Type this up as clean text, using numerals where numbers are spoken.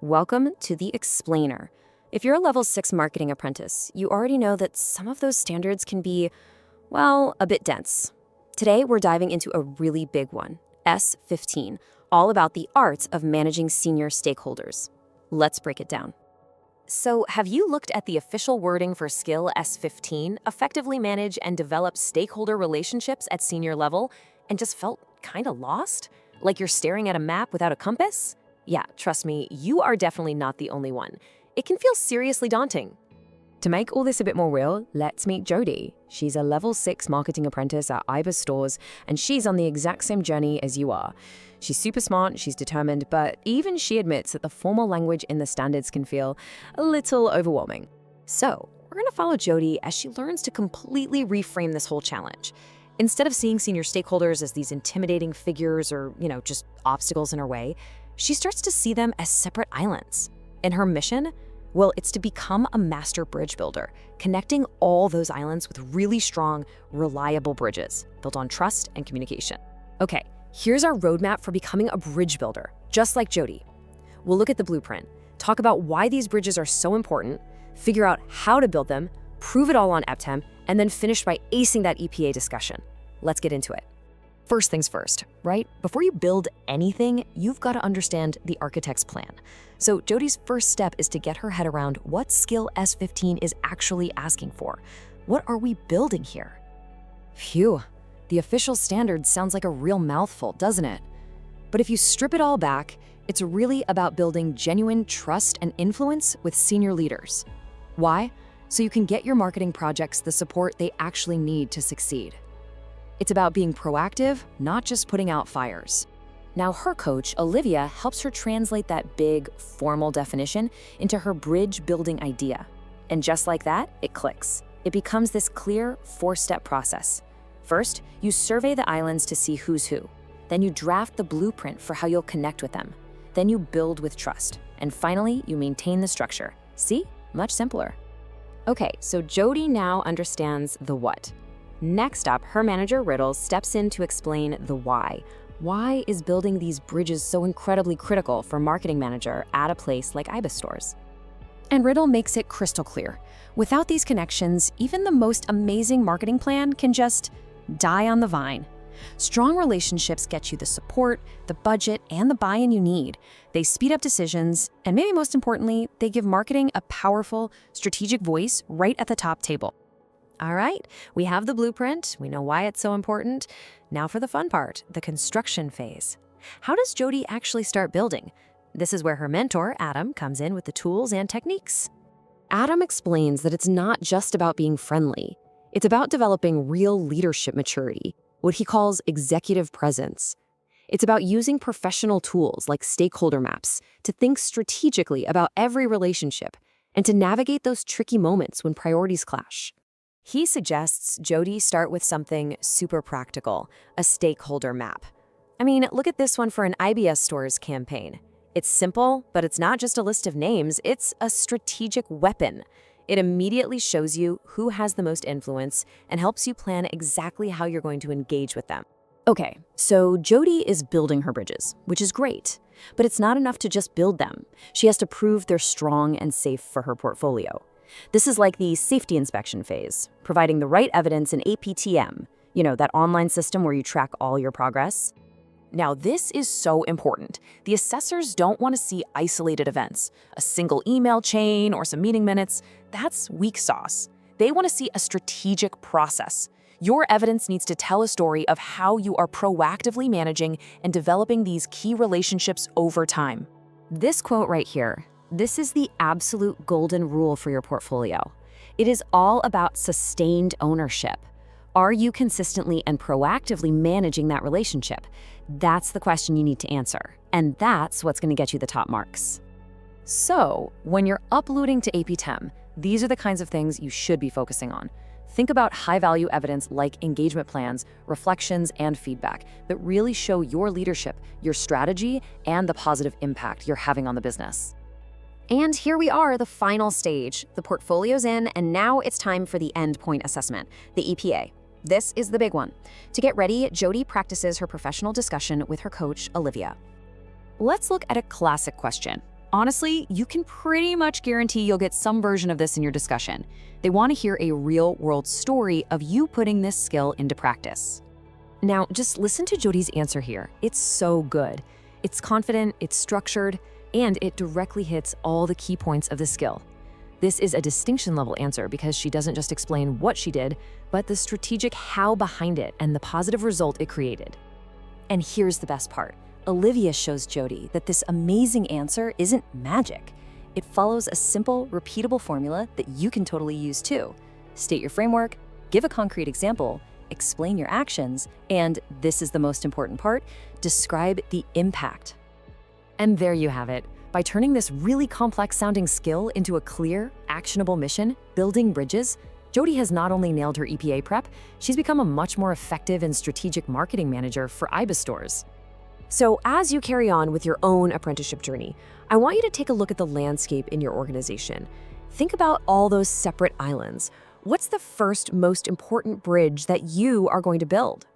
Welcome to the Explainer. If you're a level 6 marketing apprentice, you already know that some of those standards can be, well, a bit dense. Today, we're diving into a really big one, S15, all about the art of managing senior stakeholders. Let's break it down. So, have you looked at the official wording for skill S15, effectively manage and develop stakeholder relationships at senior level, and just felt kind of lost? Like you're staring at a map without a compass? Yeah, trust me, you are definitely not the only one. It can feel seriously daunting. To make all this a bit more real, let's meet Jody. She's a level 6 marketing apprentice at Ibis Stores, and she's on the exact same journey as you are. She's super smart, she's determined, but even she admits that the formal language in the standards can feel a little overwhelming. So, we're going to follow Jody as she learns to completely reframe this whole challenge. Instead of seeing senior stakeholders as these intimidating figures or, just obstacles in her way, she starts to see them as separate islands. And her mission? Well, it's to become a master bridge builder, connecting all those islands with really strong, reliable bridges built on trust and communication. Okay, here's our roadmap for becoming a bridge builder, just like Jody. We'll look at the blueprint, talk about why these bridges are so important, figure out how to build them, prove it all on EPTEM, and then finish by acing that EPA discussion. Let's get into it. First things first, right? Before you build anything, you've got to understand the architect's plan. So Jody's first step is to get her head around what skill S15 is actually asking for. What are we building here? Phew, the official standard sounds like a real mouthful, doesn't it? But if you strip it all back, it's really about building genuine trust and influence with senior leaders. Why? So you can get your marketing projects the support they actually need to succeed. It's about being proactive, not just putting out fires. Now, her coach, Olivia, helps her translate that big, formal definition into her bridge-building idea. And just like that, it clicks. It becomes this clear, 4-step process. First, you survey the islands to see who's who. Then you draft the blueprint for how you'll connect with them. Then you build with trust. And finally, you maintain the structure. See? Much simpler. Okay, so Jody now understands the what. Next up, her manager, Riddle, steps in to explain the why. Why is building these bridges so incredibly critical for marketing manager at a place like Ibis Stores? And Riddle makes it crystal clear. Without these connections, even the most amazing marketing plan can just die on the vine. Strong relationships get you the support, the budget, and the buy-in you need. They speed up decisions, and maybe most importantly, they give marketing a powerful, strategic voice right at the top table. All right, we have the blueprint. We know why it's so important. Now for the fun part, the construction phase. How does Jody actually start building? This is where her mentor, Adam, comes in with the tools and techniques. Adam explains that it's not just about being friendly. It's about developing real leadership maturity, what he calls executive presence. It's about using professional tools like stakeholder maps to think strategically about every relationship and to navigate those tricky moments when priorities clash. He suggests Jody start with something super practical, a stakeholder map. I mean, look at this one for an IBS Stores campaign. It's simple, but it's not just a list of names, it's a strategic weapon. It immediately shows you who has the most influence and helps you plan exactly how you're going to engage with them. Okay, so Jody is building her bridges, which is great, but it's not enough to just build them. She has to prove they're strong and safe for her portfolio. This is like the safety inspection phase, providing the right evidence in APTM, that online system where you track all your progress. Now, this is so important. The assessors don't want to see isolated events, a single email chain or some meeting minutes. That's weak sauce. They want to see a strategic process. Your evidence needs to tell a story of how you are proactively managing and developing these key relationships over time. This quote right here, this is the absolute golden rule for your portfolio. It is all about sustained ownership. Are you consistently and proactively managing that relationship? That's the question you need to answer, and that's what's going to get you the top marks. So, when you're uploading to APTEM, these are the kinds of things you should be focusing on. Think about high-value evidence like engagement plans, reflections, and feedback that really show your leadership, your strategy, and the positive impact you're having on the business. And here we are, the final stage. The portfolio's in, and now it's time for the endpoint assessment, the EPA. This is the big one. To get ready, Jody practices her professional discussion with her coach, Olivia. Let's look at a classic question. Honestly, you can pretty much guarantee you'll get some version of this in your discussion. They want to hear a real-world story of you putting this skill into practice. Now, just listen to Jodi's answer here. It's so good. It's confident, it's structured, and it directly hits all the key points of the skill. This is a distinction-level answer because she doesn't just explain what she did, but the strategic how behind it and the positive result it created. And here's the best part. Olivia shows Jodi that this amazing answer isn't magic. It follows a simple, repeatable formula that you can totally use too. State your framework, give a concrete example, explain your actions, and this is the most important part, describe the impact. And there you have it. By turning this really complex sounding skill into a clear, actionable mission, building bridges, Jodi has not only nailed her EPA prep, she's become a much more effective and strategic marketing manager for IBIS stores. So as you carry on with your own apprenticeship journey, I want you to take a look at the landscape in your organization. Think about all those separate islands. What's the first most important bridge that you are going to build?